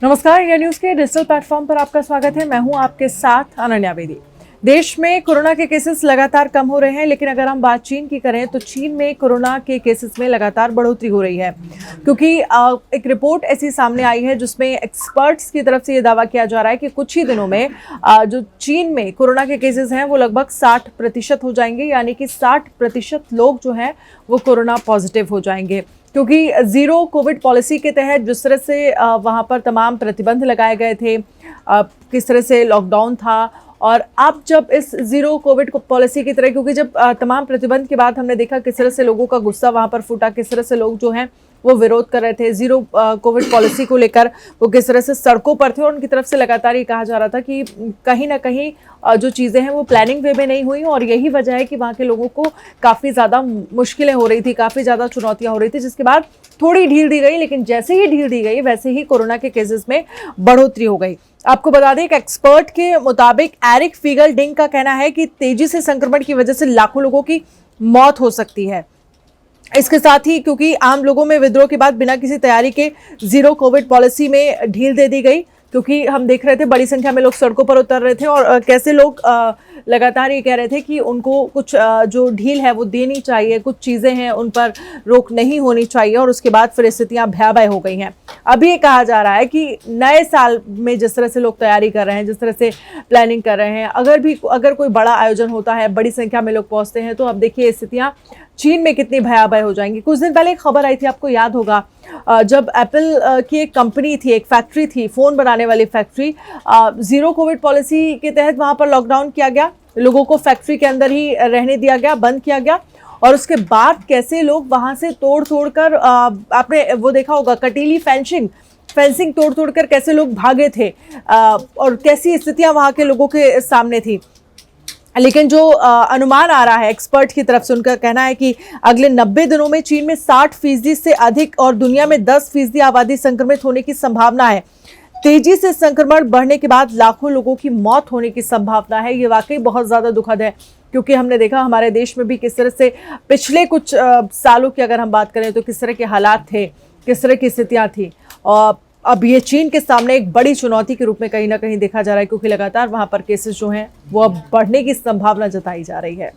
नमस्कार, India news के digital platform पर आपका स्वागत है। मैं हूं आपके साथ अनन्या बेदी। देश में कोरोना के केसेस लगातार कम हो रहे हैं, लेकिन अगर हम बात चीन की करें तो चीन में कोरोना के केसेस में लगातार बढ़ोतरी हो रही है, क्योंकि एक रिपोर्ट ऐसी सामने आई है जिसमें एक्सपर्ट्स की तरफ से ये दावा किया जा रहा है कि कुछ ही दिनों में जो चीन में कोरोना के केसेस हैं वो लगभग 60% हो जाएंगे, यानी कि 60% लोग जो हैं वो कोरोना पॉजिटिव हो जाएंगे। क्योंकि जीरो कोविड पॉलिसी के तहत जिस तरह से वहाँ पर तमाम प्रतिबंध लगाए गए थे, किस तरह से लॉकडाउन था, और अब जब इस जीरो कोविड पॉलिसी की तरह, क्योंकि जब तमाम प्रतिबंध के बाद हमने देखा किस तरह से लोगों का गुस्सा वहाँ पर फूटा, किस तरह से लोग जो हैं वो विरोध कर रहे थे जीरो कोविड पॉलिसी को लेकर, वो किस तरह से सड़कों पर थे और उनकी तरफ से लगातार ये कहा जा रहा था कि कहीं ना कहीं जो चीज़ें हैं वो प्लानिंग वे में नहीं हुई, और यही वजह है कि वहाँ के लोगों को काफ़ी ज़्यादा मुश्किलें हो रही थी, काफ़ी ज़्यादा चुनौतियाँ हो रही थी, जिसके बाद थोड़ी ढील दी गई। लेकिन जैसे ही ढील दी गई वैसे ही कोरोना के केसेस में बढ़ोतरी हो गई। आपको बता दें, एक एक्सपर्ट के मुताबिक एरिक फीगलडिंग का कहना है कि तेजी से संक्रमण की वजह से लाखों लोगों की मौत हो सकती है। इसके साथ ही क्योंकि आम लोगों में विद्रोह के बाद बिना किसी तैयारी के जीरो कोविड पॉलिसी में ढील दे दी गई, क्योंकि हम देख रहे थे बड़ी संख्या में लोग सड़कों पर उतर रहे थे और कैसे लोग लगातार ये कह रहे थे कि उनको कुछ जो ढील है वो देनी चाहिए, कुछ चीज़ें हैं उन पर रोक नहीं होनी चाहिए, और उसके बाद फिर स्थितियाँ भयावह हो गई हैं। अभी ये कहा जा रहा है कि नए साल में जिस तरह से लोग तैयारी कर रहे हैं, जिस तरह से प्लानिंग कर रहे हैं, अगर कोई बड़ा आयोजन होता है, बड़ी संख्या में लोग पहुँचते हैं, तो अब देखिए स्थितियाँ चीन में कितनी भयावह हो जाएंगी। कुछ दिन पहले एक खबर आई थी, आपको याद होगा, जब एप्पल की एक कंपनी थी, एक फैक्ट्री थी, फ़ोन बनाने वाली फैक्ट्री, ज़ीरो कोविड पॉलिसी के तहत वहाँ पर लॉकडाउन किया गया, लोगों को फैक्ट्री के अंदर ही रहने दिया गया, बंद किया गया, और उसके बाद कैसे लोग वहाँ से तोड़ कर, आपने वो देखा होगा, कटीली फेंसिंग तोड़ कर कैसे लोग भागे थे, और कैसी स्थितियाँ वहाँ के लोगों के सामने थी। लेकिन जो अनुमान आ रहा है एक्सपर्ट की तरफ से, उनका कहना है कि अगले 90 दिनों में चीन में 60% से अधिक और दुनिया में 10% आबादी संक्रमित होने की संभावना है। तेजी से संक्रमण बढ़ने के बाद लाखों लोगों की मौत होने की संभावना है। ये वाकई बहुत ज़्यादा दुखद है, क्योंकि हमने देखा हमारे देश में भी किस तरह से पिछले कुछ सालों की अगर हम बात करें तो किस तरह के हालात थे, किस तरह की स्थितियाँ थी। और अब ये चीन के सामने एक बड़ी चुनौती के रूप में कहीं ना कहीं देखा जा रहा है, क्योंकि लगातार वहाँ पर केसेस जो हैं वो अब बढ़ने की संभावना जताई जा रही है।